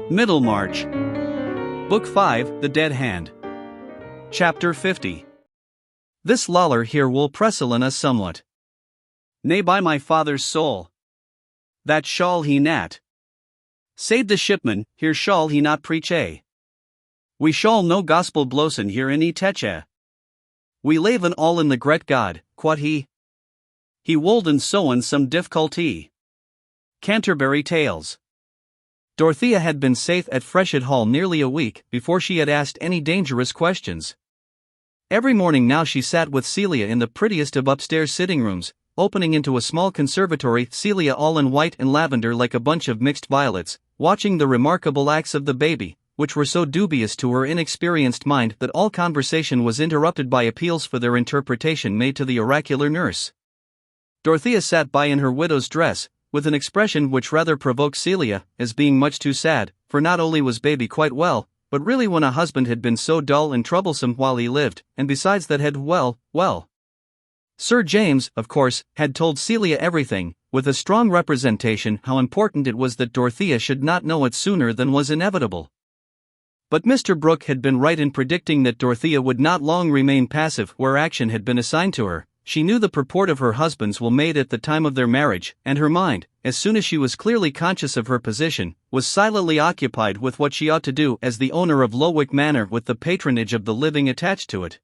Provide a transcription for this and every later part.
Middlemarch. Book 5, The Dead Hand. Chapter 50. This loller here will presselin us somewhat. Nay, by my father's soul, that shall he nat. Said the shipman, here shall he not preach We shall no gospel blosen here in teche. We laven all in the gret God, quod he. He wolden soen some difficulty. Canterbury Tales. Dorothea had been safe at Freshitt Hall nearly a week before she had asked any dangerous questions. Every morning now she sat with Celia in the prettiest of upstairs sitting rooms, opening into a small conservatory, Celia all in white and lavender like a bunch of mixed violets, watching the remarkable acts of the baby, which were so dubious to her inexperienced mind that all conversation was interrupted by appeals for their interpretation made to the oracular nurse. Dorothea sat by in her widow's dress, with an expression which rather provoked Celia, as being much too sad, for not only was baby quite well, but really when a husband had been so dull and troublesome while he lived, and besides that had, well. Sir James, of course, had told Celia everything, with a strong representation how important it was that Dorothea should not know it sooner than was inevitable. But Mr. Brooke had been right in predicting that Dorothea would not long remain passive where action had been assigned to her. She knew the purport of her husband's will made at the time of their marriage, and her mind, as soon as she was clearly conscious of her position, was silently occupied with what she ought to do as the owner of Lowick Manor with the patronage of the living attached to it.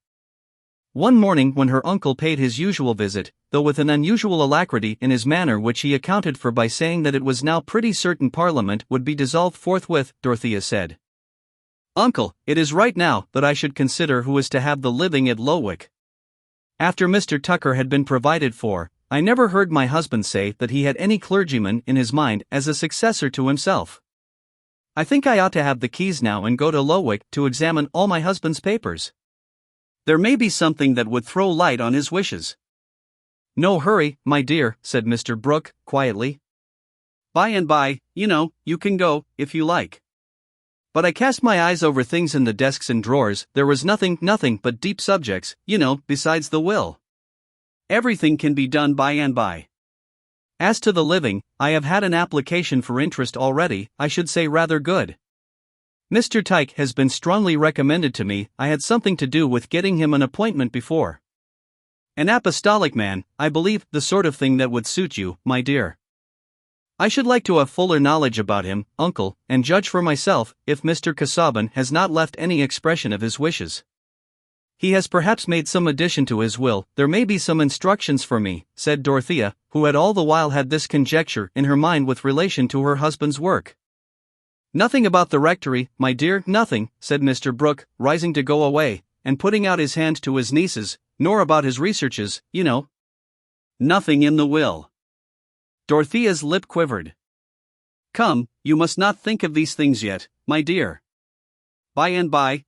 One morning when her uncle paid his usual visit, though with an unusual alacrity in his manner which he accounted for by saying that it was now pretty certain Parliament would be dissolved forthwith, Dorothea said, "Uncle, it is right now that I should consider who is to have the living at Lowick. After Mr. Tucker had been provided for, I never heard my husband say that he had any clergyman in his mind as a successor to himself. I think I ought to have the keys now and go to Lowick to examine all my husband's papers. There may be something that would throw light on his wishes." "No hurry, my dear," said Mr. Brooke, quietly. "By and by, you can go, if you like. But I cast my eyes over things in the desks and drawers, there was nothing but deep subjects, besides the will. Everything can be done by and by. As to the living, I have had an application for interest already, I should say rather good. Mr. Tyke has been strongly recommended to me, I had something to do with getting him an appointment before. An apostolic man, I believe, the sort of thing that would suit you, my dear. I should like to have fuller knowledge about him, uncle, and judge for myself if Mr. Casaubon has not left any expression of his wishes. He has perhaps made some addition to his will, there may be some instructions for me," said Dorothea, who had all the while had this conjecture in her mind with relation to her husband's work. "Nothing about the rectory, my dear, nothing," said Mr. Brooke, rising to go away, and putting out his hand to his nieces, "nor about his researches, Nothing in the will." Dorothea's lip quivered. "Come, you must not think of these things yet, my dear. By and by,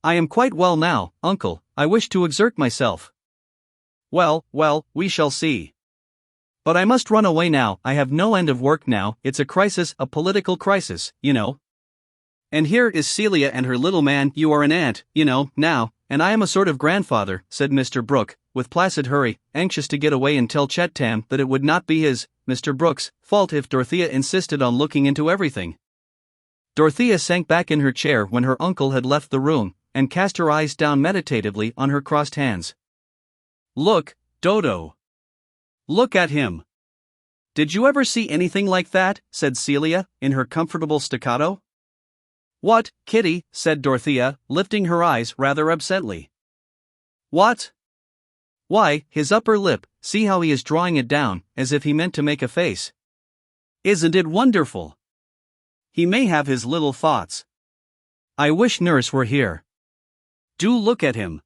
I am quite well now, uncle, I wish to exert myself." Well, we shall see. But I must run away now, I have no end of work now, it's a crisis, a political crisis, And here is Celia and her little man, you are an aunt, now, and I am a sort of grandfather," said Mr. Brooke, with placid hurry, anxious to get away and tell Chet Tam that it would not be his, Mr. Brooke's, fault if Dorothea insisted on looking into everything. Dorothea sank back in her chair when her uncle had left the room, and cast her eyes down meditatively on her crossed hands. "Look, Dodo. Look at him. Did you ever see anything like that?" said Celia, in her comfortable staccato. "What, Kitty?" said Dorothea, lifting her eyes rather absently. "What?" "Why, his upper lip, see how he is drawing it down, as if he meant to make a face. Isn't it wonderful? He may have his little thoughts. I wish nurse were here. Do look at him."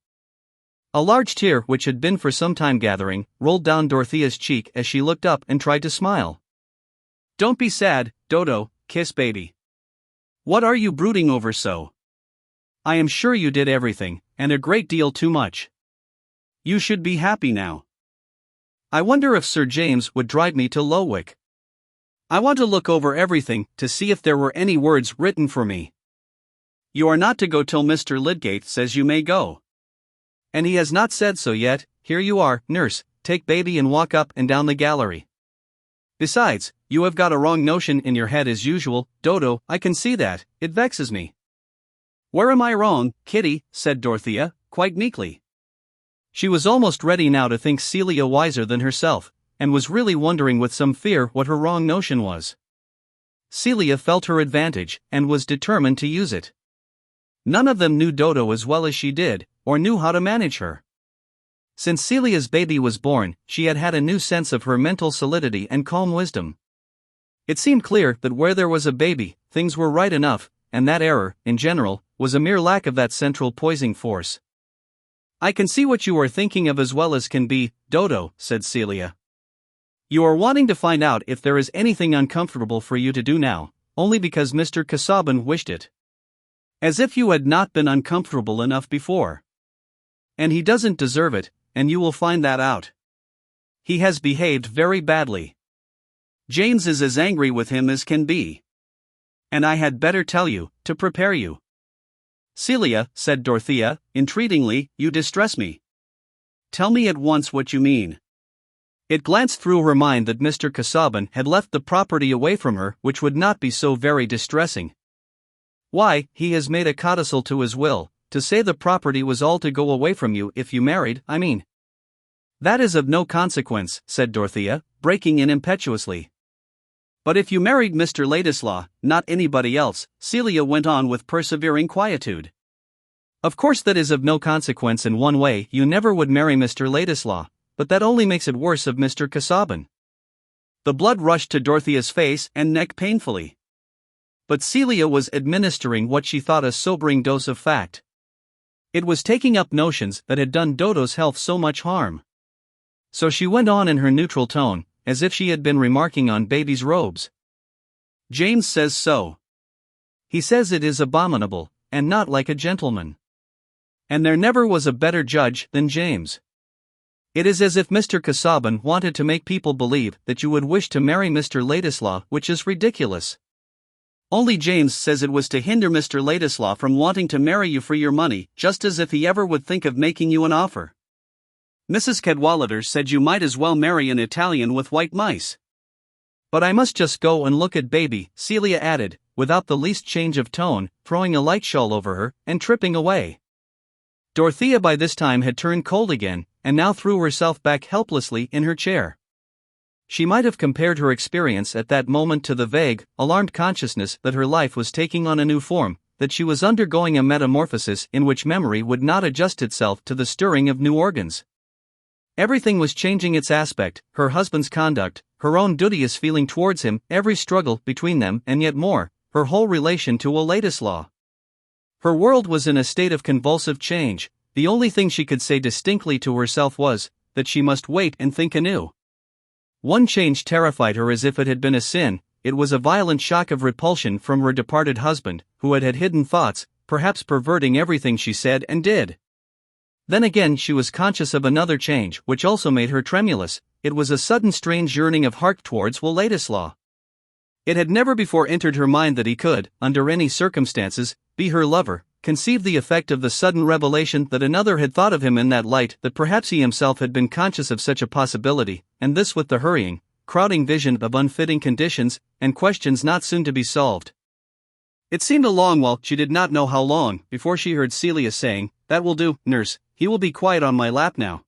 A large tear which had been for some time gathering, rolled down Dorothea's cheek as she looked up and tried to smile. "Don't be sad, Dodo, kiss baby. What are you brooding over so? I am sure you did everything, and a great deal too much. You should be happy now. I wonder if Sir James would drive me to Lowick. I want to look over everything, to see if there were any words written for me. You are not to go till Mr. Lydgate says you may go. And he has not said so yet. Here you are, nurse, take baby and walk up and down the gallery." Besides, you have got a wrong notion in your head as usual, Dodo, I can see that, it vexes me. Where am I wrong, Kitty? Said Dorothea, quite meekly. She was almost ready now to think Celia wiser than herself, and was really wondering with some fear what her wrong notion was. Celia felt her advantage, and was determined to use it. None of them knew Dodo as well as she did, or knew how to manage her. Since Celia's baby was born, she had had a new sense of her mental solidity and calm wisdom. It seemed clear that where there was a baby, things were right enough, and that error, in general, was a mere lack of that central poising force. I can see what you are thinking of as well as can be, Dodo, said Celia. You are wanting to find out if there is anything uncomfortable for you to do now, only because Mr. Casaubon wished it. As if you had not been uncomfortable enough before. And he doesn't deserve it, and you will find that out. He has behaved very badly. James is as angry with him as can be. And I had better tell you, to prepare you. Celia, said Dorothea, entreatingly, you distress me. Tell me at once what you mean. It glanced through her mind that Mr. Casaubon had left the property away from her, which would not be so very distressing. Why, he has made a codicil to his will, to say the property was all to go away from you if you married, I mean. That is of no consequence, said Dorothea, breaking in impetuously. But if you married Mr. Ladislaw, not anybody else, Celia went on with persevering quietude. Of course that is of no consequence in one way, you never would marry Mr. Ladislaw, but that only makes it worse of Mr. Casaubon. The blood rushed to Dorothea's face and neck painfully. But Celia was administering what she thought a sobering dose of fact. It was taking up notions that had done Dodo's health so much harm. So she went on in her neutral tone, as if she had been remarking on baby's robes. James says so. He says it is abominable, and not like a gentleman. And there never was a better judge than James. It is as if Mr. Casaubon wanted to make people believe that you would wish to marry Mr. Ladislaw, which is ridiculous. Only James says it was to hinder Mr. Ladislaw from wanting to marry you for your money, just as if he ever would think of making you an offer. Mrs. Cadwallader said you might as well marry an Italian with white mice. But I must just go and look at baby, Celia added, without the least change of tone, throwing a light shawl over her, and tripping away. Dorothea by this time had turned cold again, and now threw herself back helplessly in her chair. She might have compared her experience at that moment to the vague, alarmed consciousness that her life was taking on a new form, that she was undergoing a metamorphosis in which memory would not adjust itself to the stirring of new organs. Everything was changing its aspect, her husband's conduct, her own duteous feeling towards him, every struggle between them, and yet more, her whole relation to Ladislaw. Her world was in a state of convulsive change. The only thing she could say distinctly to herself was that she must wait and think anew. One change terrified her as if it had been a sin. It was a violent shock of repulsion from her departed husband, who had hidden thoughts, perhaps perverting everything she said and did. Then again she was conscious of another change which also made her tremulous. It was a sudden strange yearning of heart towards Ladislaw. It had never before entered her mind that he could, under any circumstances, be her lover. Conceive the effect of the sudden revelation that another had thought of him in that light, that perhaps he himself had been conscious of such a possibility, and this with the hurrying, crowding vision of unfitting conditions, and questions not soon to be solved. It seemed a long while, she did not know how long, before she heard Celia saying, "That will do, nurse, he will be quiet on my lap now.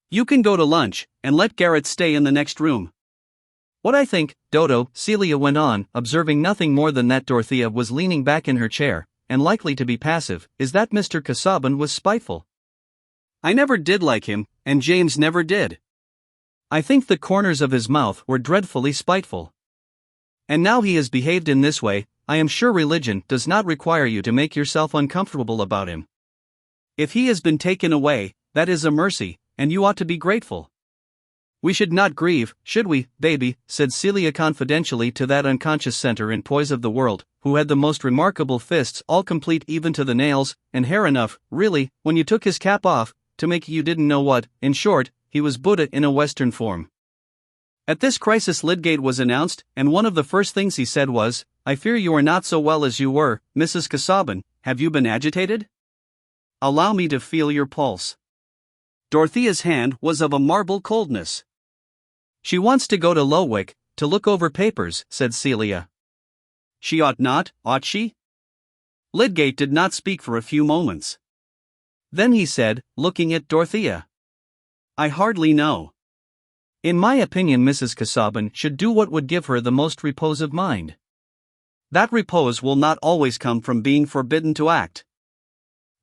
You can go to lunch, and let Garrett stay in the next room." "What I think, Dodo," Celia went on, observing nothing more than that Dorothea was leaning back in her chair, and likely to be passive, "is that Mr. Casaubon was spiteful. I never did like him, and James never did. I think the corners of his mouth were dreadfully spiteful. And now he has behaved in this way. I am sure religion does not require you to make yourself uncomfortable about him. If he has been taken away, that is a mercy, and you ought to be grateful. We should not grieve, should we, baby?" said Celia confidentially to that unconscious center in poise of the world, who had the most remarkable fists, all complete even to the nails, and hair enough, really, when you took his cap off, to make you didn't know what. In short, he was Buddha in a Western form. At this crisis Lydgate was announced, and one of the first things he said was, "I fear you are not so well as you were, Mrs. Casaubon. Have you been agitated? Allow me to feel your pulse." Dorothea's hand was of a marble coldness. "She wants to go to Lowick," to look over papers, said Celia. She ought not, ought she? Lydgate did not speak for a few moments. Then he said, looking at Dorothea. I hardly know. In my opinion, Mrs. Casaubon should do what would give her the most repose of mind. That repose will not always come from being forbidden to act.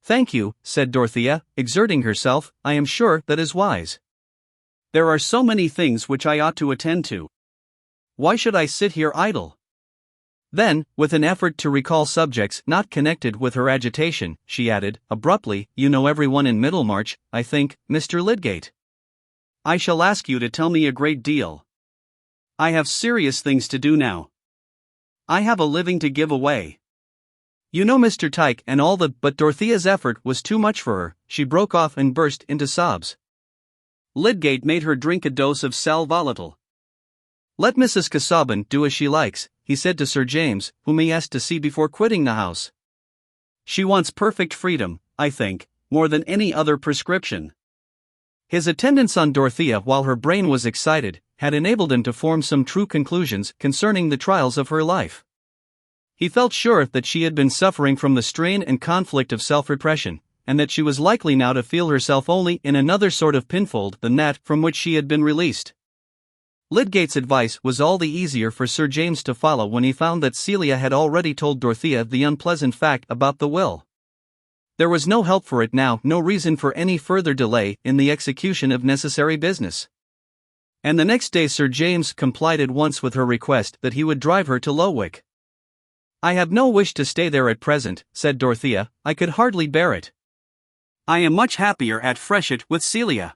Thank you, said Dorothea, exerting herself. I am sure that is wise. There are so many things which I ought to attend to. Why should I sit here idle? Then, with an effort to recall subjects not connected with her agitation, she added, abruptly, you know everyone in Middlemarch, I think, Mr. Lydgate. I shall ask you to tell me a great deal. I have serious things to do now. I have a living to give away. You know Mr. Tyke and all the— But Dorothea's effort was too much for her, she broke off and burst into sobs. Lydgate made her drink a dose of sal volatile. Let Mrs. Casaubon do as she likes, he said to Sir James, whom he asked to see before quitting the house. She wants perfect freedom, I think, more than any other prescription. His attendance on Dorothea while her brain was excited had enabled him to form some true conclusions concerning the trials of her life. He felt sure that she had been suffering from the strain and conflict of self-repression, and that she was likely now to feel herself only in another sort of pinfold than that from which she had been released. Lydgate's advice was all the easier for Sir James to follow when he found that Celia had already told Dorothea the unpleasant fact about the will. There was no help for it now, no reason for any further delay in the execution of necessary business. And the next day Sir James complied at once with her request that he would drive her to Lowick. I have no wish to stay there at present, said Dorothea, I could hardly bear it. I am much happier at Freshitt with Celia.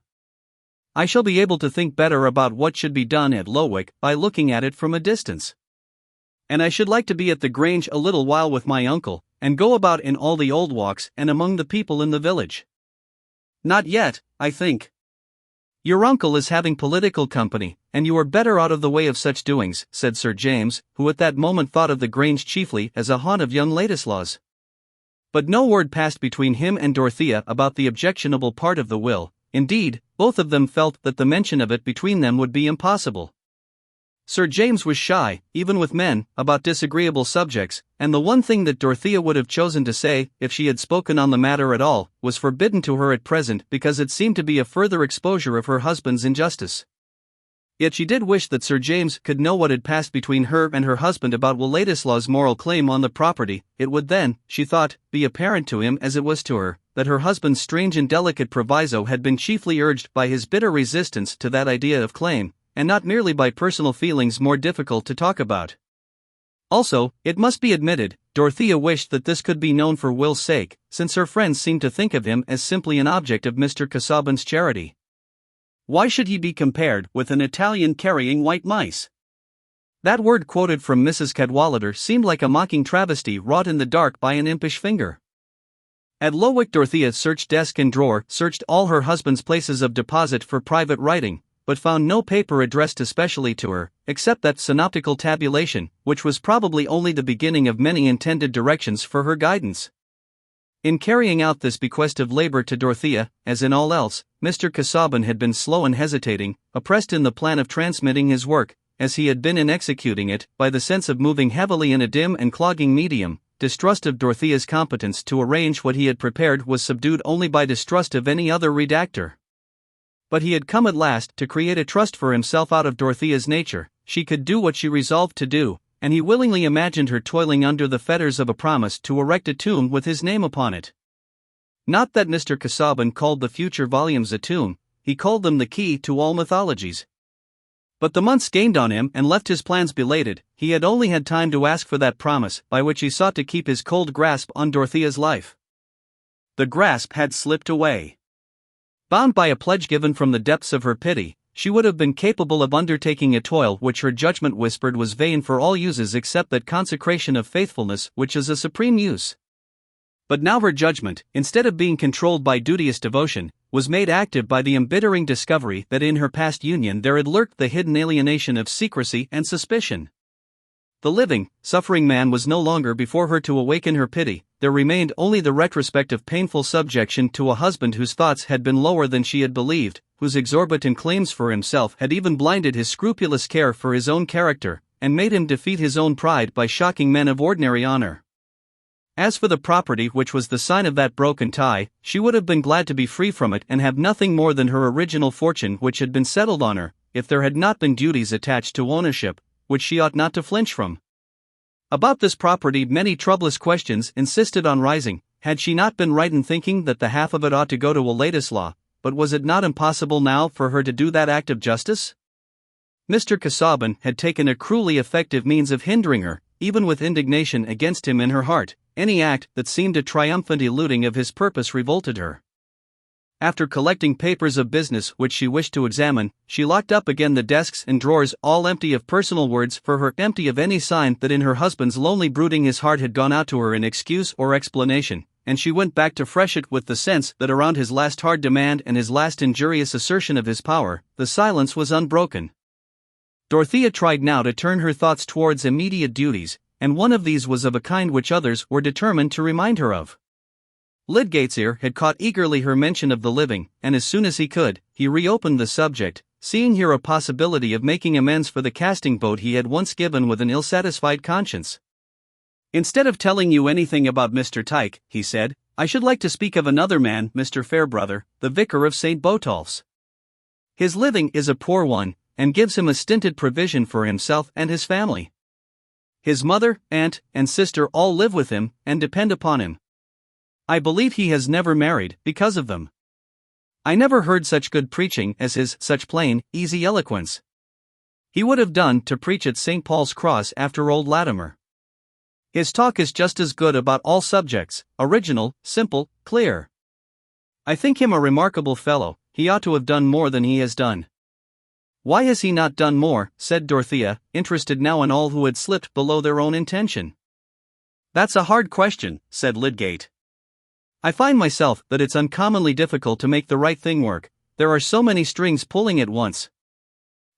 I shall be able to think better about what should be done at Lowick by looking at it from a distance. And I should like to be at the Grange a little while with my uncle, and go about in all the old walks and among the people in the village. Not yet, I think. Your uncle is having political company, and you are better out of the way of such doings, said Sir James, who at that moment thought of the Grange chiefly as a haunt of young Ladislaws. But no word passed between him and Dorothea about the objectionable part of the will. Indeed, both of them felt that the mention of it between them would be impossible. Sir James was shy, even with men, about disagreeable subjects, and the one thing that Dorothea would have chosen to say, if she had spoken on the matter at all, was forbidden to her at present because it seemed to be a further exposure of her husband's injustice. Yet she did wish that Sir James could know what had passed between her and her husband about Will Ladislaw's moral claim on the property. It would then, she thought, be apparent to him as it was to her, that her husband's strange and delicate proviso had been chiefly urged by his bitter resistance to that idea of claim, and not merely by personal feelings more difficult to talk about. Also, it must be admitted, Dorothea wished that this could be known for Will's sake, since her friends seemed to think of him as simply an object of Mr. Casaubon's charity. Why should he be compared with an Italian carrying white mice? That word quoted from Mrs. Cadwallader seemed like a mocking travesty wrought in the dark by an impish finger. At Lowick Dorothea searched desk and drawer, searched all her husband's places of deposit for private writing, but found no paper addressed especially to her, except that synoptical tabulation, which was probably only the beginning of many intended directions for her guidance. In carrying out this bequest of labor to Dorothea, as in all else, Mr. Casaubon had been slow and hesitating, oppressed in the plan of transmitting his work, as he had been in executing it, by the sense of moving heavily in a dim and clogging medium. Distrust of Dorothea's competence to arrange what he had prepared was subdued only by distrust of any other redactor. But he had come at last to create a trust for himself out of Dorothea's nature. She could do what she resolved to do, and he willingly imagined her toiling under the fetters of a promise to erect a tomb with his name upon it. Not that Mr. Casaubon called the future volumes a tomb, he called them the key to all mythologies. But the months gained on him and left his plans belated. He had only had time to ask for that promise by which he sought to keep his cold grasp on Dorothea's life. The grasp had slipped away. Bound by a pledge given from the depths of her pity, she would have been capable of undertaking a toil which her judgment whispered was vain for all uses except that consecration of faithfulness which is a supreme use. But now her judgment, instead of being controlled by duteous devotion, was made active by the embittering discovery that in her past union there had lurked the hidden alienation of secrecy and suspicion. The living, suffering man was no longer before her to awaken her pity. There remained only the retrospective painful subjection to a husband whose thoughts had been lower than she had believed, whose exorbitant claims for himself had even blinded his scrupulous care for his own character, and made him defeat his own pride by shocking men of ordinary honor. As for the property which was the sign of that broken tie, she would have been glad to be free from it and have nothing more than her original fortune which had been settled on her, if there had not been duties attached to ownership, which she ought not to flinch from. About this property many troublous questions insisted on rising. Had she not been right in thinking that the half of it ought to go to a Ladislaw, but was it not impossible now for her to do that act of justice? Mr. Casaubon had taken a cruelly effective means of hindering her, even with indignation against him in her heart. Any act that seemed a triumphant eluding of his purpose revolted her. After collecting papers of business which she wished to examine, she locked up again the desks and drawers, all empty of personal words for her, empty of any sign that in her husband's lonely brooding his heart had gone out to her in excuse or explanation, and she went back to fresh it with the sense that around his last hard demand and his last injurious assertion of his power, the silence was unbroken. Dorothea tried now to turn her thoughts towards immediate duties, and one of these was of a kind which others were determined to remind her of. Lydgate's ear had caught eagerly her mention of the living, and as soon as he could, he reopened the subject, seeing here a possibility of making amends for the casting vote he had once given with an ill-satisfied conscience. "Instead of telling you anything about Mr. Tyke," he said, "I should like to speak of another man, Mr. Fairbrother, the vicar of St. Botolph's. His living is a poor one, and gives him a stinted provision for himself and his family. His mother, aunt, and sister all live with him, and depend upon him. I believe he has never married, because of them. I never heard such good preaching as his, such plain, easy eloquence. He would have done to preach at St. Paul's Cross after old Latimer. His talk is just as good about all subjects, original, simple, clear. I think him a remarkable fellow. He ought to have done more than he has done." "Why has he not done more?" said Dorothea, interested now in all who had slipped below their own intention. "That's a hard question," said Lydgate. "I find myself that it's uncommonly difficult to make the right thing work. There are so many strings pulling at once.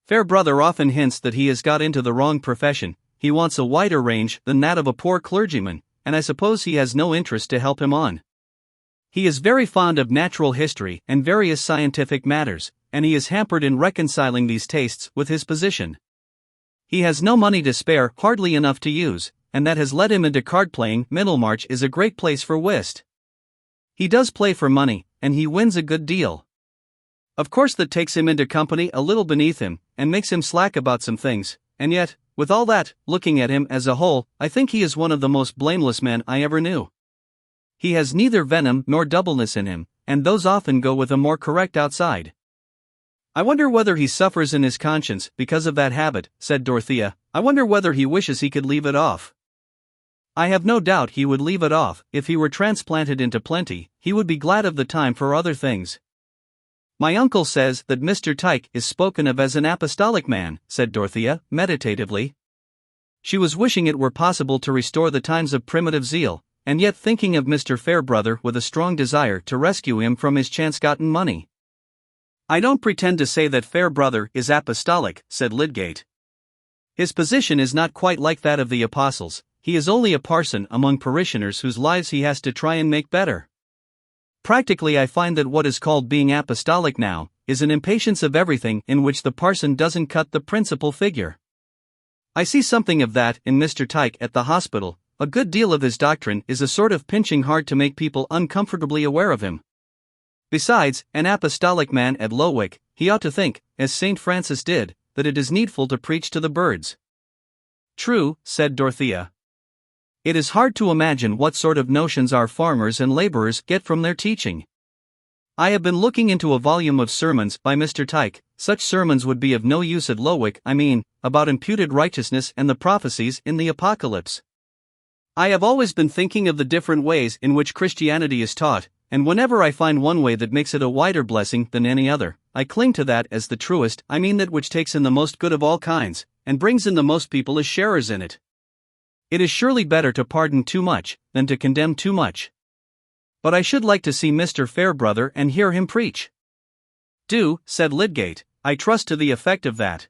Fairbrother often hints that he has got into the wrong profession. He wants a wider range than that of a poor clergyman, and I suppose he has no interest to help him on. He is very fond of natural history and various scientific matters, and he is hampered in reconciling these tastes with his position. He has no money to spare, hardly enough to use, and that has led him into card-playing. Middlemarch is a great place for whist. He does play for money, and he wins a good deal. Of course that takes him into company a little beneath him, and makes him slack about some things, and yet, with all that, looking at him as a whole, I think he is one of the most blameless men I ever knew. He has neither venom nor doubleness in him, and those often go with a more correct outside. I wonder whether he suffers in his conscience because of that habit," said Dorothea. "I wonder whether he wishes he could leave it off." "I have no doubt he would leave it off. If he were transplanted into plenty, he would be glad of the time for other things." "My uncle says that Mr. Tyke is spoken of as an apostolic man," said Dorothea, meditatively. She was wishing it were possible to restore the times of primitive zeal, and yet thinking of Mr. Fairbrother with a strong desire to rescue him from his chance-gotten money. "I don't pretend to say that Fairbrother is apostolic," said Lydgate. "His position is not quite like that of the apostles. He is only a parson among parishioners whose lives he has to try and make better. Practically I find that what is called being apostolic now is an impatience of everything in which the parson doesn't cut the principal figure. I see something of that in Mr. Tyke at the hospital. A good deal of his doctrine is a sort of pinching hard to make people uncomfortably aware of him. Besides, an apostolic man at Lowick, he ought to think, as St. Francis did, that it is needful to preach to the birds." "True," said Dorothea. "It is hard to imagine what sort of notions our farmers and laborers get from their teaching. I have been looking into a volume of sermons by Mr. Tyke. Such sermons would be of no use at Lowick, I mean, about imputed righteousness and the prophecies in the Apocalypse. I have always been thinking of the different ways in which Christianity is taught, and whenever I find one way that makes it a wider blessing than any other, I cling to that as the truest. I mean that which takes in the most good of all kinds, and brings in the most people as sharers in it. It is surely better to pardon too much, than to condemn too much. But I should like to see Mr. Fairbrother and hear him preach." "Do," said Lydgate. "I trust to the effect of that.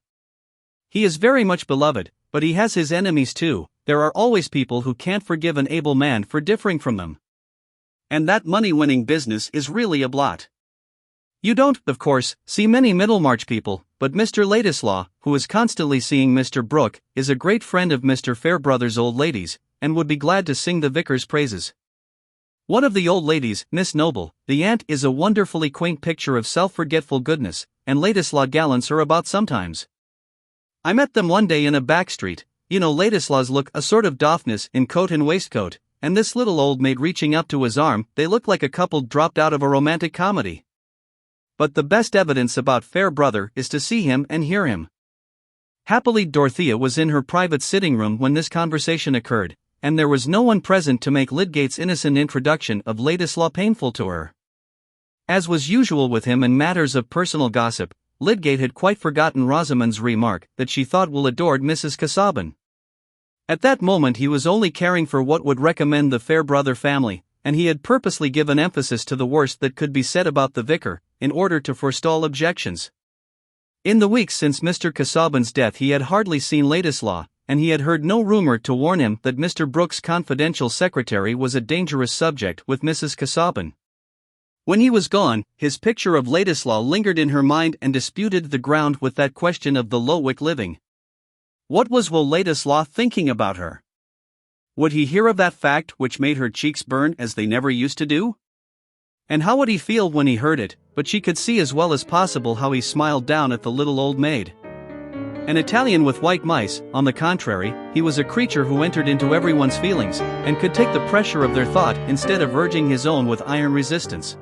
He is very much beloved, but he has his enemies too. There are always people who can't forgive an able man for differing from them. And that money-winning business is really a blot. You don't, of course, see many Middlemarch people, but Mr. Ladislaw, who is constantly seeing Mr. Brooke, is a great friend of Mr. Fairbrother's old ladies, and would be glad to sing the vicar's praises. One of the old ladies, Miss Noble, the aunt, is a wonderfully quaint picture of self-forgetful goodness, and Ladislaw gallants her about sometimes. I met them one day in a back street. You know Ladislaw's look, a sort of doffness in coat and waistcoat, and this little old maid reaching up to his arm. They look like a couple dropped out of a romantic comedy. But the best evidence about Fairbrother is to see him and hear him. Happily Dorothea was in her private sitting room when this conversation occurred, and there was no one present to make Lydgate's innocent introduction of Ladislaw painful to her. As was usual with him in matters of personal gossip, Lydgate had quite forgotten Rosamond's remark that she thought Will adored Mrs. Casaubon. At that moment he was only caring for what would recommend the Fairbrother family, and he had purposely given emphasis to the worst that could be said about the vicar, in order to forestall objections. In the weeks since Mr. Casaubon's death he had hardly seen Ladislaw, and he had heard no rumor to warn him that Mr. Brooke's confidential secretary was a dangerous subject with Mrs. Casaubon. When he was gone, his picture of Ladislaw lingered in her mind and disputed the ground with that question of the Lowick living. What was Will Ladislaw thinking about her? Would he hear of that fact which made her cheeks burn as they never used to do? And how would he feel when he heard it? But she could see as well as possible how he smiled down at the little old maid. An Italian with white mice, on the contrary, he was a creature who entered into everyone's feelings, and could take the pressure of their thought instead of urging his own with iron resistance.